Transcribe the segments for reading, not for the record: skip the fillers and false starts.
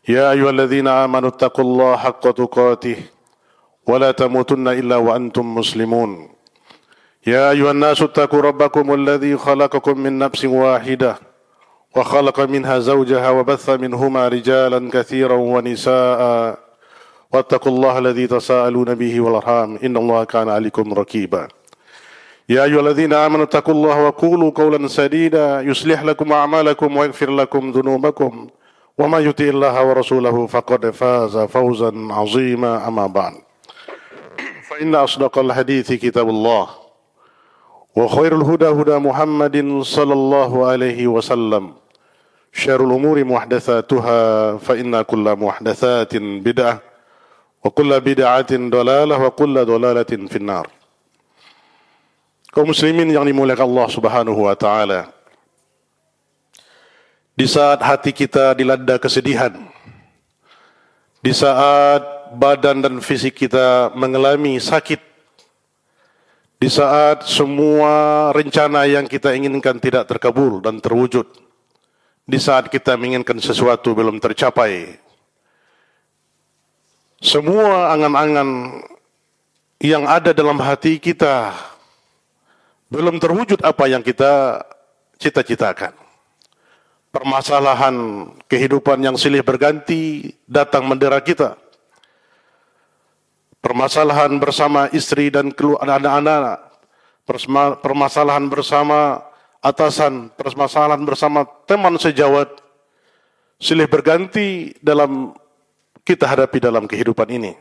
يا أيها الذين آمنوا اتقوا الله حق تقاته ولا تموتن إلا وأنتم مسلمون يا أيها الناس اتقوا ربكم الذي خلقكم من نفس واحدة وخلق منها زوجها وبث منهما رجالا كثيرا ونساء واتقوا الله الذي تساءلون به والأرحام إن الله كان عليكم رقيبا يا أيها الذين آمنوا اتقوا الله وقولوا قولا سديدا يصلح لكم أعمالكم ويغفر لكم ذنوبكم وما يطع الله ورسوله فقد فاز فوزا عظيما أما بعد فإن أصدق الحديث كتاب الله وخير الهدى هدى محمد صلى الله عليه وسلم شر الأمور محدثاتها فإن كل محدثات بدعة وكل بدعة ضلالة وكل ضلالة في النار. Kaum muslimin yang dimuliakan Allah Subhanahu wa taala. Di saat hati kita dilanda kesedihan, di saat badan dan fisik kita mengalami sakit, di saat semua rencana yang kita inginkan tidak terkabul dan terwujud, di saat kita menginginkan sesuatu belum tercapai, semua angan-angan yang ada dalam hati kita belum terwujud apa yang kita cita-citakan. Permasalahan kehidupan yang silih berganti datang mendera kita. Permasalahan bersama istri dan anak-anak, permasalahan bersama atasan, permasalahan bersama teman sejawat, silih berganti dalam kita hadapi dalam kehidupan ini.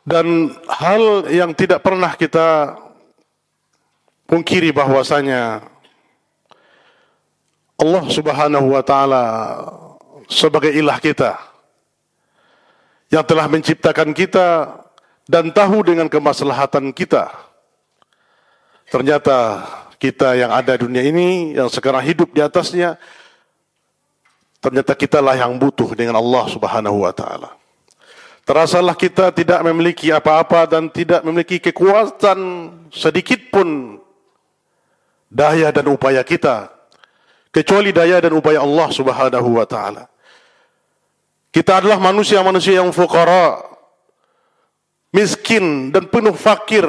Dan hal yang tidak pernah kita pungkiri bahwasanya Allah Subhanahu wa taala sebagai ilah kita yang telah menciptakan kita dan tahu dengan kemaslahatan kita. Ternyata kita yang ada dunia ini, yang sekarang hidup di atasnya, ternyata kitalah yang butuh dengan Allah Subhanahu wa taala. Terasalah kita tidak memiliki apa-apa dan tidak memiliki kekuatan sedikit pun daya dan upaya kita, kecuali daya dan upaya Allah Subhanahu wa taala. Kita adalah manusia-manusia yang fuqara, miskin dan penuh fakir,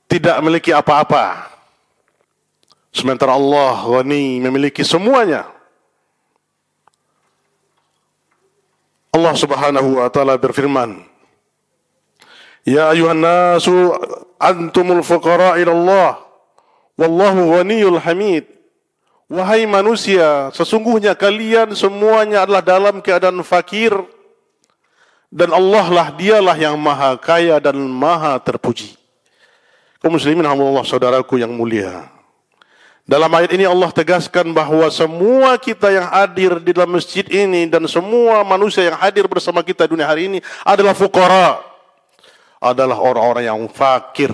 tidak memiliki apa-apa. Sementara Allah Ghani memiliki semuanya. Allah Subhanahu wa taala berfirman, Ya ayuhan nasu antumul fuqara ila Allah wallahu ghaniyul hamid. Wahai manusia, sesungguhnya kalian semuanya adalah dalam keadaan fakir dan Allah lah dialah yang maha kaya dan maha terpuji. Kaum muslimin Allah saudaraku yang mulia. Dalam ayat ini Allah tegaskan bahwa semua kita yang hadir di dalam masjid ini dan semua manusia yang hadir bersama kita dunia hari ini adalah fuqara, adalah orang-orang yang fakir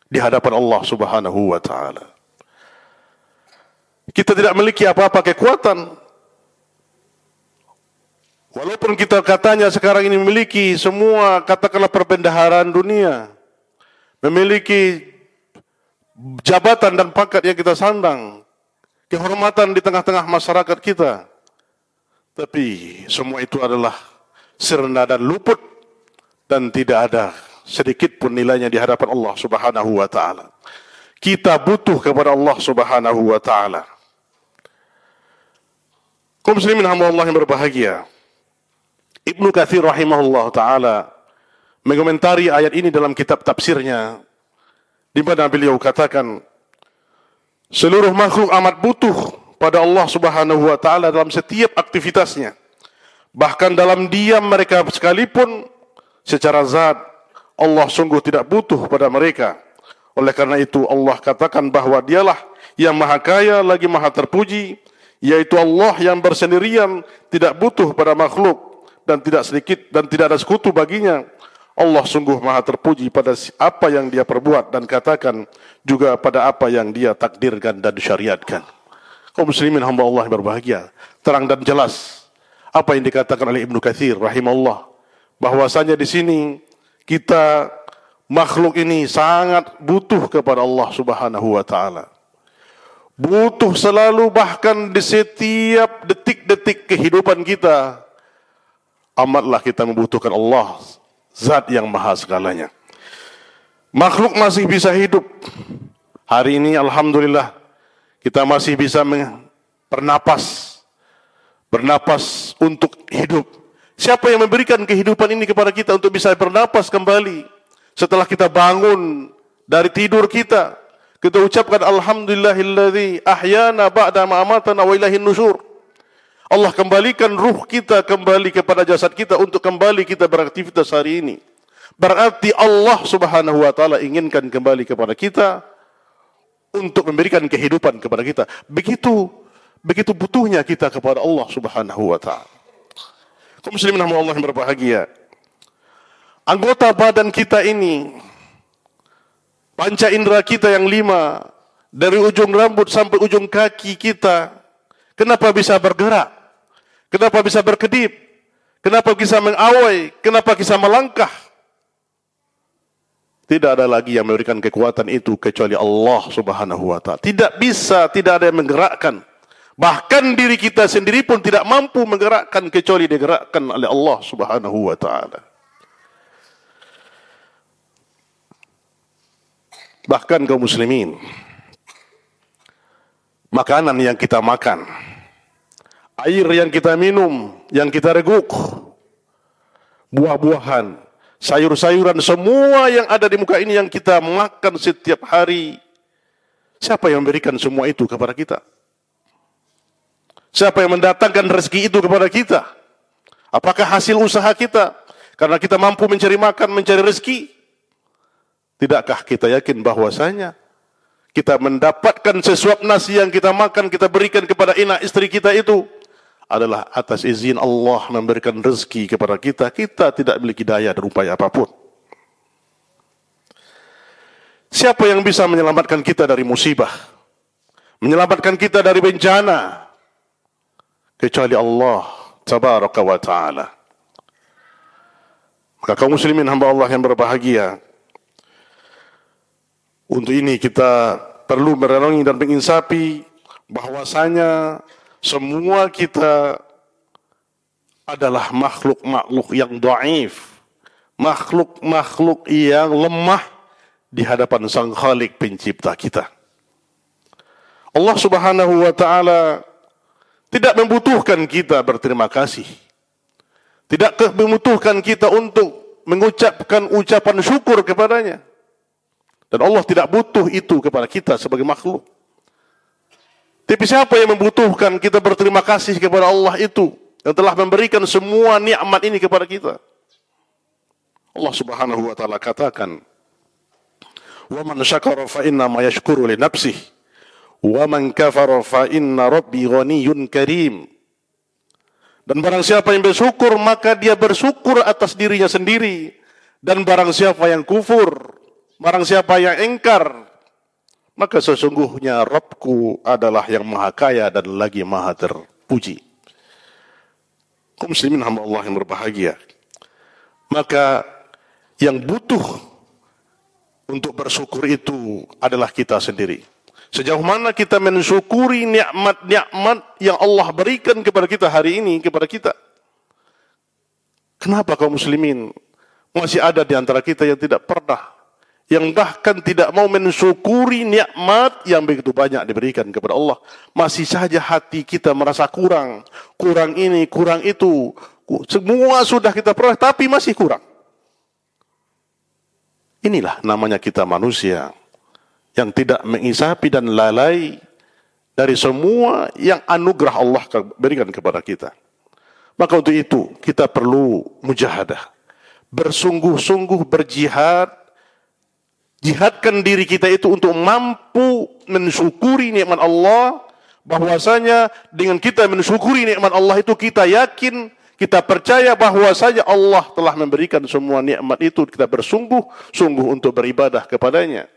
di hadapan Allah Subhanahu wa taala. Kita tidak memiliki apa-apa kekuatan. Walaupun kita katanya sekarang ini memiliki semua katakanlah perbendaharaan dunia, memiliki jabatan dan pangkat yang kita sandang, kehormatan di tengah-tengah masyarakat kita. Tapi semua itu adalah sirna dan luput dan tidak ada sedikit pun nilainya di hadapan Allah Subhanahu wa taala. Kita butuh kepada Allah Subhanahu wa taala. Kaum muslimin hamba Allah yang berbahagia. Ibnu Katsir rahimahullah taala mengomentari ayat ini dalam kitab tafsirnya, di mana beliau katakan, seluruh makhluk amat butuh pada Allah Subhanahu wa taala dalam setiap aktivitasnya. Bahkan dalam diam mereka sekalipun, secara zat Allah sungguh tidak butuh pada mereka. Oleh karena itu Allah katakan bahwa dialah yang maha kaya lagi maha terpuji, yaitu Allah yang bersendirian, tidak butuh pada makhluk dan tidak sedikit dan tidak ada sekutu baginya. Allah sungguh maha terpuji pada apa yang dia perbuat dan katakan juga pada apa yang dia takdirkan dan syariatkan. Kaum muslimin hamba Allah yang berbahagia, terang dan jelas apa yang dikatakan oleh Ibnu Katsir rahimahullah, bahwasanya di sini kita makhluk ini sangat butuh kepada Allah Subhanahu wa taala. butuh selalu, bahkan di setiap detik-detik kehidupan kita, amatlah kita membutuhkan Allah, Zat yang maha segalanya. Makhluk masih bisa hidup. Hari ini alhamdulillah kita masih bisa bernapas untuk hidup. Siapa yang memberikan kehidupan ini kepada kita untuk bisa bernapas kembali setelah kita bangun dari tidur kita? Kita ucapkan alhamdulillahilladzi ahyana ba'da ma amatana wa ilaihin nusyur. Allah kembalikan ruh kita kembali kepada jasad kita untuk kembali kita beraktivitas hari ini. Berarti Allah Subhanahu wa taala inginkan kembali kepada kita untuk memberikan kehidupan kepada kita. Begitu butuhnya kita kepada Allah Subhanahu wa taala. Kaum muslimin hamba Allah yang berbahagia. Anggota badan kita ini, panca indera kita yang 5, dari ujung rambut sampai ujung kaki kita, kenapa bisa bergerak? Kenapa bisa berkedip? Kenapa bisa mengawai? Kenapa bisa melangkah? Tidak ada lagi yang memberikan kekuatan itu kecuali Allah Subhanahu wa taala. Tidak ada yang menggerakkan. Bahkan diri kita sendiri pun tidak mampu menggerakkan kecuali digerakkan oleh Allah Subhanahu wa taala. Bahkan kaum muslimin, makanan yang kita makan, air yang kita minum, yang kita reguk, buah-buahan, sayur-sayuran, semua yang ada di muka ini yang kita makan setiap hari, siapa yang memberikan semua itu kepada kita? Siapa yang mendatangkan rezeki itu kepada kita? Apakah hasil usaha kita? Karena kita mampu mencari makan, mencari rezeki. Tidakkah kita yakin bahwasanya kita mendapatkan sesuap nasi yang kita makan, kita berikan kepada anak istri kita itu adalah atas izin Allah memberikan rezeki kepada kita. Kita tidak memiliki daya dan upaya apapun. Siapa yang bisa menyelamatkan kita dari musibah, menyelamatkan kita dari bencana, kecuali Allah Tabaraka wa Ta'ala. Maka kaum muslimin hamba Allah yang berbahagia, untuk ini kita perlu merenungi dan menginsafi bahwasanya semua kita adalah makhluk-makhluk yang dhaif, makhluk-makhluk yang lemah di hadapan Sang Khalik pencipta kita. Allah Subhanahu wa taala tidak membutuhkan kita berterima kasih. Tidak membutuhkan kita untuk mengucapkan ucapan syukur kepadanya. Dan Allah tidak butuh itu kepada kita sebagai makhluk. Tapi siapa yang membutuhkan kita berterima kasih kepada Allah itu yang telah memberikan semua nikmat ini kepada kita? Allah Subhanahu wa taala katakan, "Wa man syakara fa inna ma yashkuru li nafsihi, wa man kafara fa inna rabbi ghaniyyun karim." Dan barang siapa yang bersyukur maka dia bersyukur atas dirinya sendiri, dan barang siapa yang kufur, barang siapa yang engkar, maka sesungguhnya Rabbku adalah yang maha kaya dan lagi maha terpuji. Kaum muslimin hamba Allah yang berbahagia, maka yang butuh untuk bersyukur itu adalah kita sendiri. Sejauh mana kita mensyukuri nikmat-nikmat yang Allah berikan kepada kita hari ini kepada kita. Kenapa kaum muslimin masih ada di antara kita yang tidak pernah, yang bahkan tidak mau mensyukuri nikmat yang begitu banyak diberikan kepada Allah? Masih saja hati kita merasa kurang ini, kurang itu. Semua sudah kita peroleh, tapi masih kurang. Inilah namanya kita manusia yang tidak mengisapi dan lalai dari semua yang anugerah Allah berikan kepada kita. Maka untuk itu kita perlu mujahadah, bersungguh-sungguh berjihad. Jihadkan diri kita itu untuk mampu mensyukuri nikmat Allah, bahwasanya dengan kita mensyukuri nikmat Allah itu kita yakin, kita percaya bahwasanya Allah telah memberikan semua nikmat itu. Kita bersungguh-sungguh untuk beribadah kepadanya,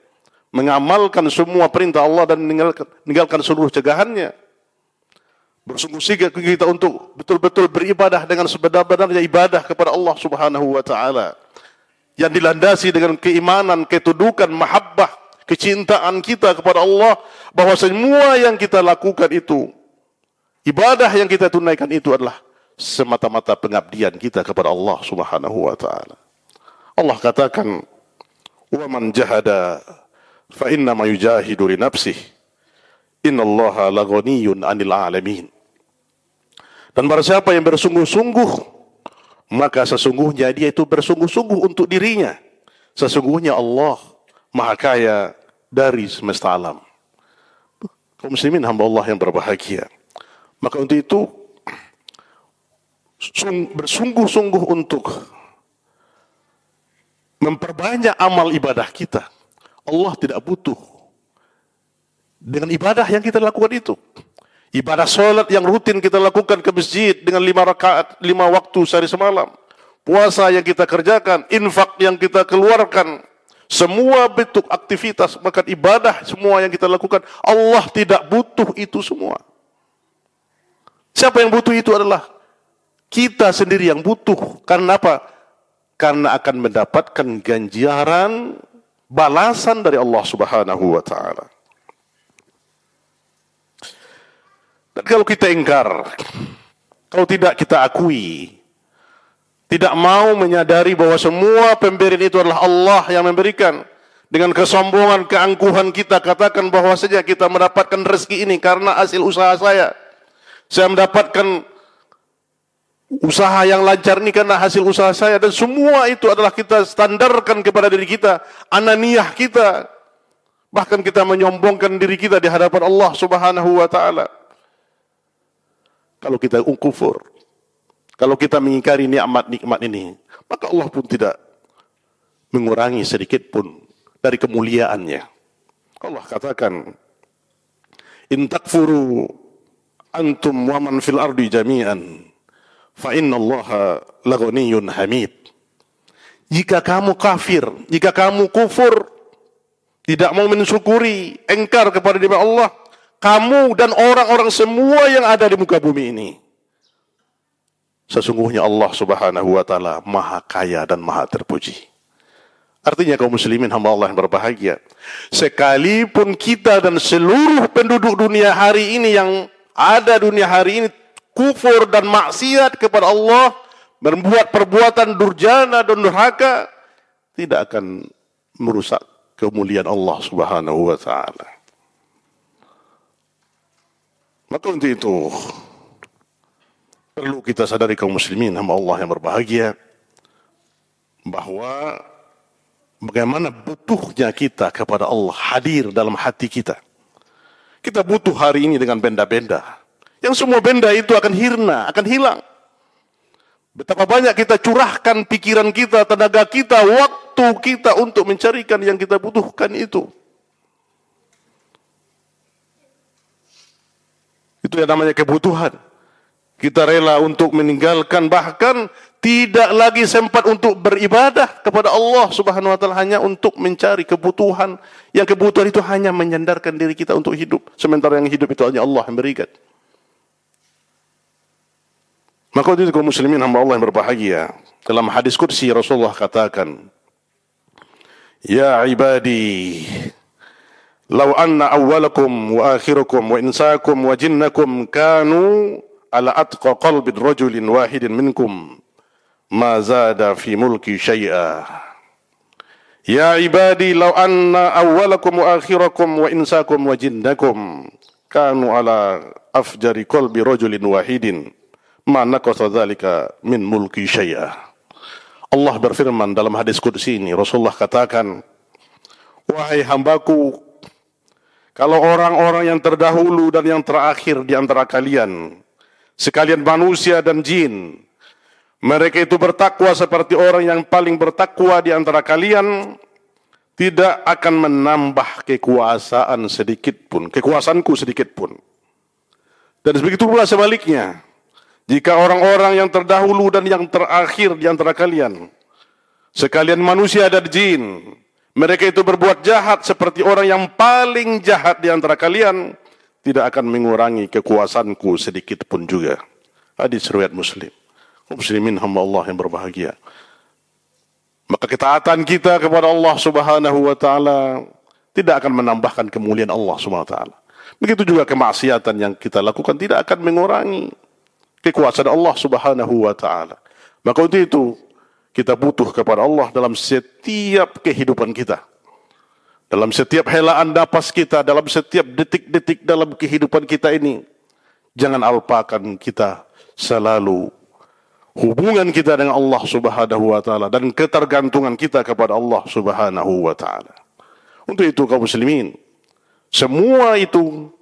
mengamalkan semua perintah Allah dan meninggalkan seluruh cegahannya. Bersungguh-sungguh kita untuk betul-betul beribadah dengan sebenar-benarnya ibadah kepada Allah Subhanahu wa taala, yang dilandasi dengan keimanan, ketudukan, mahabbah, kecintaan kita kepada Allah, bahwa semua yang kita lakukan itu, ibadah yang kita tunaikan itu adalah semata-mata pengabdian kita kepada Allah Subhanahu wa taala. Allah katakan, "Wa man jahada fa inna ma yujahidu li nafsihi. Innallaha laghaniyyun 'anil 'alamin." Dan barang siapa yang bersungguh-sungguh, maka sesungguhnya dia itu bersungguh-sungguh untuk dirinya. Sesungguhnya Allah Maha Kaya dari semesta alam. Kaum muslimin hamba Allah yang berbahagia. Maka untuk itu bersungguh-sungguh untuk memperbanyak amal ibadah kita. Allah tidak butuh dengan ibadah yang kita lakukan itu. Ibadah salat yang rutin kita lakukan ke masjid dengan 5 rakaat, 5 waktu sehari semalam. Puasa yang kita kerjakan, infak yang kita keluarkan, semua bentuk aktivitas, bahkan ibadah semua yang kita lakukan, Allah tidak butuh itu semua. Siapa yang butuh itu adalah kita sendiri yang butuh. Karena apa? Karena akan mendapatkan ganjaran, balasan dari Allah Subhanahu wa taala. Dan kalau kita ingkar, kalau tidak kita akui, tidak mau menyadari bahwa semua pemberian itu adalah Allah yang memberikan, dengan kesombongan, keangkuhan kita katakan bahwa saja kita mendapatkan rezeki ini karena hasil usaha saya. Saya mendapatkan usaha yang lancar ini karena hasil usaha saya, dan semua itu adalah kita standarkan kepada diri kita, ananiyah kita. Bahkan kita menyombongkan diri kita di hadapan Allah Subhanahu wa taala. Kalau kita kufur, kalau kita mengingkari nikmat-nikmat ini, maka Allah pun tidak mengurangi sedikit pun dari kemuliaannya. Allah katakan, "In takfuru antum wa man fil ardi jami'an fa innallaha laghaniyyun hamid." Jika kamu kafir, jika kamu kufur, tidak mau mensyukuri, engkar kepada nikmat Allah, kamu dan orang-orang semua yang ada di muka bumi ini, sesungguhnya Allah Subhanahu wa taala Maha Kaya dan Maha terpuji. Artinya kaum muslimin hamba Allah yang berbahagia, sekalipun kita dan seluruh penduduk dunia hari ini yang ada dunia hari ini kufur dan maksiat kepada Allah, membuat perbuatan durjana dan durhaka, tidak akan merusak kemuliaan Allah Subhanahu wa taala. Maka untuk itu perlu kita sadari kaum muslimin hamba Allah yang berbahagia, bahwa bagaimana butuhnya kita kepada Allah hadir dalam hati kita. Kita butuh hari ini dengan benda-benda, yang semua benda itu akan hirna, akan hilang. Betapa banyak kita curahkan pikiran kita, tenaga kita, waktu kita untuk mencarikan yang kita butuhkan itu. Itu yang namanya kebutuhan. Kita rela untuk meninggalkan, bahkan tidak lagi sempat untuk beribadah kepada Allah Subhanahu wa taala, hanya untuk mencari kebutuhan. Yang kebutuhan itu hanya menyandarkan diri kita untuk hidup, sementara yang hidup itu hanya Allah yang berikan. Maka itu kaum muslimin hamba Allah yang berbahagia, dalam hadis qudsi Rasulullah katakan, "Ya ibadi, law anna awwalakum wa akhirakum wa insakum wa jinnakum kanu ala atqa qalbi rajulin wahidin minkum ma zada fi mulki syai'a. Ya ibadi, law anna awwalakum wa akhirakum wa insakum wa jinnakum kanu ala afjari qalbi rajulin wahidin ma naqasa dzalika min mulki syai'a." Allah berfirman dalam hadis qudsi ini, Rasulullah katakan, "Wahai hambaku, kalau orang-orang yang terdahulu dan yang terakhir di antara kalian, sekalian manusia dan jin, mereka itu bertakwa seperti orang yang paling bertakwa di antara kalian, tidak akan menambah kekuasaanku sedikit pun. Dan begitu pula sebaliknya, jika orang-orang yang terdahulu dan yang terakhir di antara kalian, sekalian manusia dan jin, mereka itu berbuat jahat seperti orang yang paling jahat di antara kalian, tidak akan mengurangi kekuasaanku sedikit pun juga." Hadis riwayat Muslim. Muslimin hamba Allah yang berbahagia, maka ketaatan kita kepada Allah Subhanahu wa taala tidak akan menambahkan kemuliaan Allah Subhanahu wa taala. Begitu juga kemaksiatan yang kita lakukan tidak akan mengurangi kekuasaan Allah Subhanahu wa taala. Maka untuk itu kita butuh kepada Allah dalam setiap kehidupan kita. Dalam setiap helaan napas kita, dalam setiap detik-detik dalam kehidupan kita ini. Jangan alpakan kita selalu hubungan kita dengan Allah Subhanahu wa taala dan ketergantungan kita kepada Allah Subhanahu wa taala. Untuk itu kaum muslimin, semua itu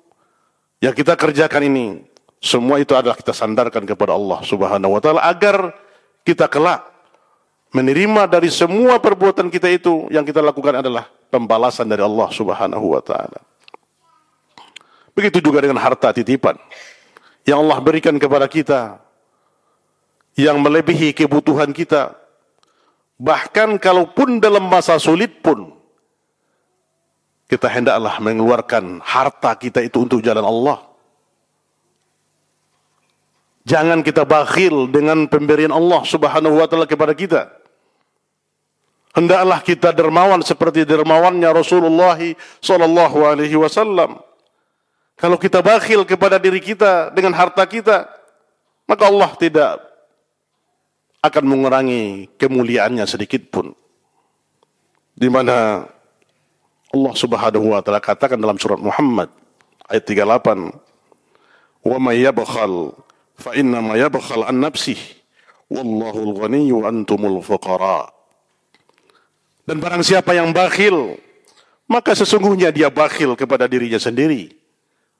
yang kita kerjakan ini, semua itu adalah kita sandarkan kepada Allah Subhanahu wa taala agar kita kelak menerima dari semua perbuatan kita itu yang kita lakukan adalah pembalasan dari Allah Subhanahu wa taala. Begitu juga dengan harta titipan yang Allah berikan kepada kita yang melebihi kebutuhan kita. Bahkan kalaupun dalam masa sulit pun kita hendaklah mengeluarkan harta kita itu untuk jalan Allah. Jangan kita bakhil dengan pemberian Allah Subhanahu wa taala kepada kita. Hendaklah kita dermawan seperti dermawannya Rasulullah sallallahu alaihi wasallam. Kalau kita bakhil kepada diri kita dengan harta kita, maka Allah tidak akan mengurangi kemuliaannya sedikit pun. Di mana Allah Subhanahu wa taala katakan dalam surat Muhammad ayat 38, "Wa may yabkhal fa inna ma yabkhal an nafsihi wallahu al-ghaniyyu wa antumul fuqara." Dan barang siapa yang bakhil, maka sesungguhnya dia bakhil kepada dirinya sendiri.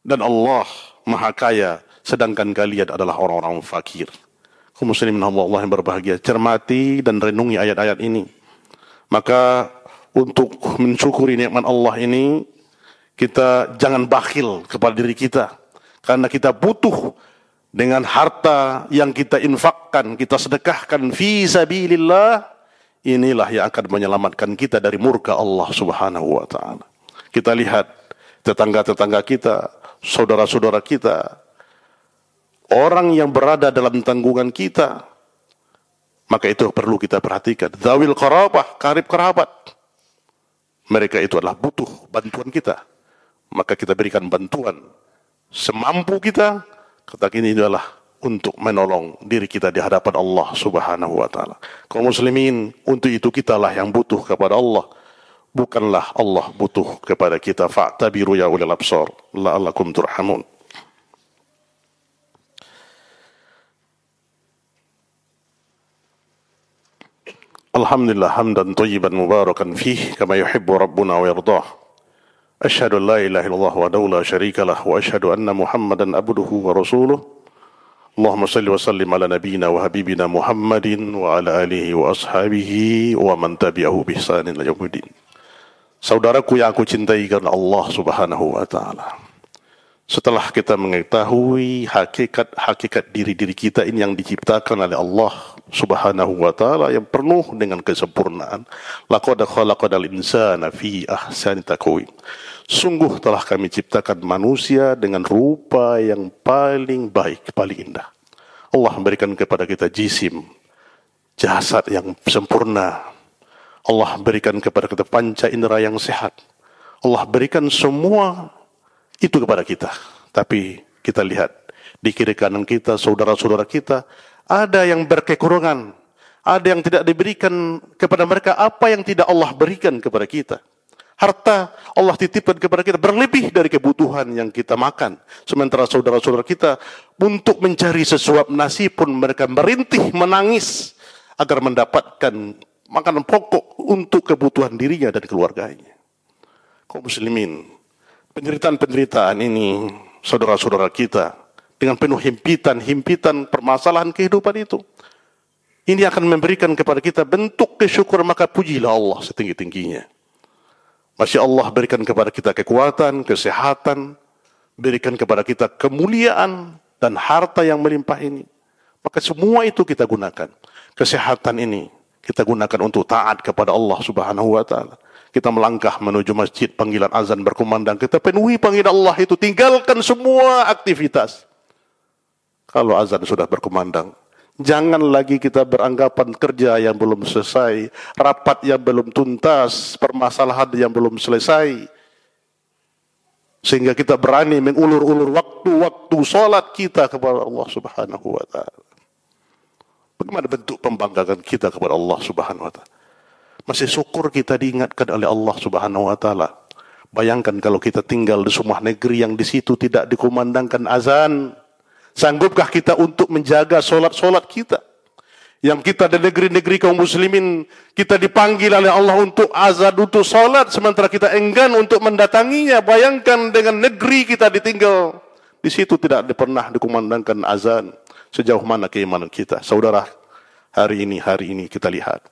Dan Allah Maha Kaya, sedangkan kalian adalah orang-orang fakir. Kaum muslimin Allah yang berbahagia, cermati dan renungi ayat-ayat ini. Maka untuk mensyukuri nikmat Allah ini, kita jangan bakhil kepada diri kita. Karena kita butuh dengan harta yang kita infakkan, kita sedekahkan fi sabilillah. Inilah yang akan menyelamatkan kita dari murka Allah Subhanahu wa taala. Kita lihat tetangga-tetangga kita, saudara-saudara kita, orang yang berada dalam tanggungan kita, maka itu perlu kita perhatikan. Dzawil qarabah, karib kerabat. Mereka itu adalah butuh bantuan kita. Maka kita berikan bantuan semampu kita. Kata ini adalah untuk menolong diri kita di hadapan Allah Subhanahu wa taala. Kaum muslimin, untuk itu kitalah yang butuh kepada Allah, bukanlah Allah butuh kepada kita. Fa'tabiru ya ulil absar la'allakum turhamun. Alhamdulillah hamdan thayyiban mubarakan fih kama yuhibbu rabbuna wa yardah. Asyhadu an la ilaha illallah wahdahu la syarika lah wa asyhadu anna Muhammadan abduhu wa rasuluh. Allahumma salli wa sallim ala nabiyyina wa habibina Muhammadin wa ala alihi wa ashabihi wa man tabi'ahu bi ihsanin ila yaumiddin. Saudaraku yang aku cintai karena Allah Subhanahu wa taala. Setelah kita mengetahui hakikat diri-diri kita ini yang diciptakan oleh Allah Subhanahu wa taala yang penuh dengan kesempurnaan. Laqad khalaqal insana fi ahsani taqwim. Sungguh telah kami ciptakan manusia dengan rupa yang paling baik, paling indah. Allah memberikan kepada kita jisim, jasad yang sempurna. Allah berikan kepada kita panca indera yang sehat. Allah berikan semua itu kepada kita. Tapi kita lihat di kiri kanan kita, saudara-saudara kita, ada yang berkekurangan, ada yang tidak diberikan kepada mereka apa yang tidak Allah berikan kepada kita. Harta Allah titipkan kepada kita berlebih dari kebutuhan yang kita makan. Sementara saudara-saudara kita untuk mencari sesuap nasi pun mereka merintih, menangis agar mendapatkan makanan pokok untuk kebutuhan dirinya dan keluarganya. Kaum muslimin, penderitaan-penderitaan ini saudara-saudara kita dengan penuh himpitan permasalahan kehidupan itu. Ini akan memberikan kepada kita bentuk kesyukuran, maka pujilah Allah setinggi-tingginya. Masya Allah berikan kepada kita kekuatan, kesehatan, berikan kepada kita kemuliaan dan harta yang melimpah ini. Maka semua itu kita gunakan. Kesehatan ini kita gunakan untuk taat kepada Allah Subhanahu wa taala. Kita melangkah menuju masjid, panggilan azan berkumandang, kita penuhi panggilan Allah itu, tinggalkan semua aktivitas. Kalau azan sudah berkumandang, jangan lagi kita beranggapan kerja yang belum selesai, rapat yang belum tuntas, permasalahan yang belum selesai. sehingga kita berani mengulur-ulur waktu-waktu salat kita kepada Allah Subhanahu wa taala. Bagaimana bentuk pembanggaan kita kepada Allah Subhanahu wa taala? Masih syukur kita diingatkan oleh Allah Subhanahu wa taala. Bayangkan kalau kita tinggal di sebuah negeri yang di situ tidak dikumandangkan azan. Sanggupkah kita untuk menjaga solat-solat kita? Yang kita di negeri-negeri kaum muslimin, kita dipanggil oleh Allah untuk azan, untuk solat, sementara kita enggan untuk mendatanginya. Bayangkan dengan negeri kita ditinggal. Di situ tidak pernah dikumandangkan azan. Sejauh mana keimanan kita? Saudara, hari ini kita lihat.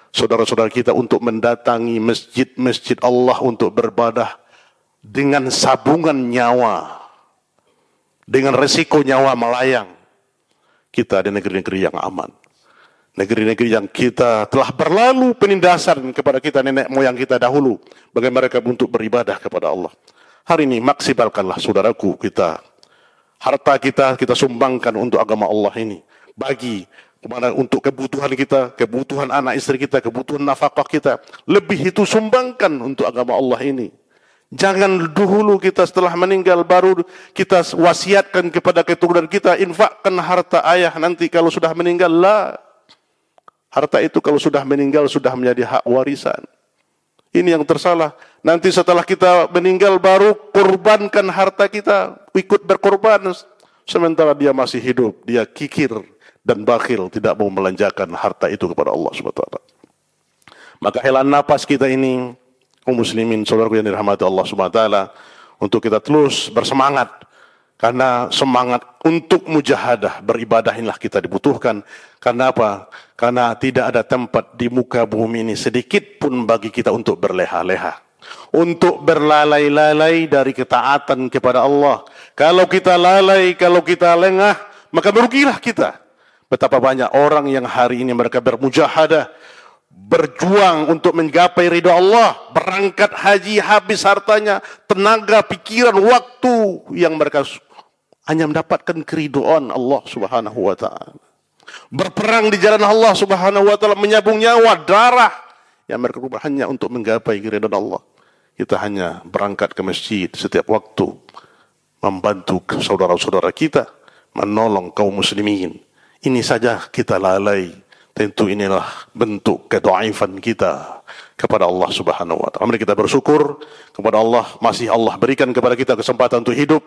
Saudara-saudara kita untuk mendatangi masjid-masjid Allah untuk beribadah dengan sabungan nyawa, dengan resiko nyawa melayang. Kita di negeri-negeri yang aman, negeri-negeri yang kita telah berlalu penindasan kepada kita nenek moyang kita dahulu, bagaimana mereka untuk beribadah kepada Allah. Hari ini maksimalkanlah saudaraku kita, harta kita sumbangkan untuk agama Allah ini, bagi kemana untuk kebutuhan kita, kebutuhan anak istri kita, kebutuhan nafkah kita. Lebih itu sumbangkan untuk agama Allah ini. Jangan dahulu kita setelah meninggal baru kita wasiatkan kepada keturunan kita, infakkan harta ayah nanti kalau sudah meninggal. Lah. Harta itu kalau sudah meninggal sudah menjadi hak warisan. Ini yang tersalah. Nanti setelah kita meninggal baru korbankan harta kita, ikut berkorban. Sementara dia masih hidup, dia kikir dan bakhil, tidak mau melanjakan harta itu kepada Allah SWT. Maka helaan napas kita ini, kaum muslimin, saudaraku yang dirahmati Allah SWT, untuk kita terus bersemangat. Karena semangat untuk mujahadah, beribadah inilah kita dibutuhkan. Karena apa? Karena tidak ada tempat di muka bumi ini sedikit pun bagi kita untuk berleha-leha, untuk berlalai-lalai dari ketaatan kepada Allah. Kalau kita lalai, kalau kita lengah, maka merugilah kita. Betapa banyak orang yang hari ini mereka bermujahadah, berjuang untuk menggapai ridha Allah, berangkat haji habis hartanya, tenaga, pikiran, waktu yang mereka hanya mendapatkan keridhaan Allah Subhanahu wa taala. Berperang di jalan Allah Subhanahu wa taala, menyabung nyawa, darah yang mereka hanya untuk menggapai keridhaan Allah. Kita hanya berangkat ke masjid setiap waktu, membantu saudara-saudara kita, menolong kaum muslimin. Ini saja kita lalai. Tentu inilah bentuk kedhaifan kita kepada Allah Subhanahu wa taala. Mari kita bersyukur kepada Allah, masih Allah berikan kepada kita kesempatan untuk hidup.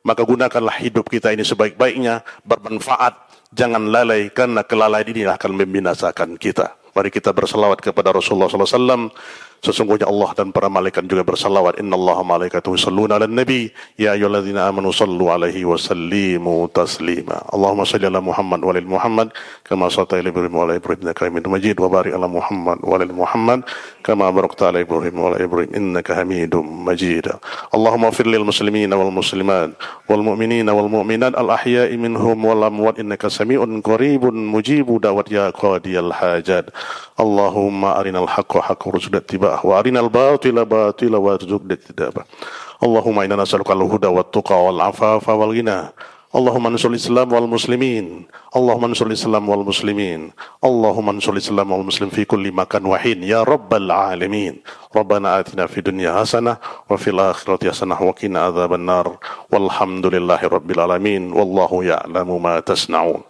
Maka gunakanlah hidup kita ini sebaik-baiknya, bermanfaat. Jangan lalai, karena kelalaian ini akan membinasakan kita. Mari kita bersalawat kepada Rasulullah SAW. Sesungguhnya Allah dan para malaikat juga bersalawat. Innallaha malaikatahu yusholluna 'alan nabi ya ayyuhalladzina amanu shallu 'alaihi wa sallimu taslima. Allahumma shalli 'ala Muhammad wa 'ala Muhammad kama shallaita 'ala Ibrahim wa 'ala Ibrahim innaka Hamidum Majid, wa barik 'ala Muhammad wa 'ala Muhammad kama barakta 'ala Ibrahim wa 'ala Ibrahim innaka Hamidum Majid. Allahumma ighfir lil muslimina wal muslimat wal mu'minina wal mu'minat al ahya'i minhum wal amwat innaka sami'un qaribun mujibu da'wat ya qadiyal hajat. Allahumma arinal haqqa haqqan warzuqna ittiba'ah wa arinal batila batila warzuqna ijtinabah. Allahumma inna nas'aluka al-huda wat tuqa wal afafa wal ghina. Allahumma ansur Islam wal muslimin. Allahumma ansur Islam wal muslimin. Allahumma ansur Islam wal muslim fi kulli makan wa hin ya rabbal alamin. Rabbana atina fid dunya hasanah wa fil akhirati hasanah wa qina adzaban nar. Walhamdulillahi rabbil alamin. Wallahu ya'lamu ma tasna'un.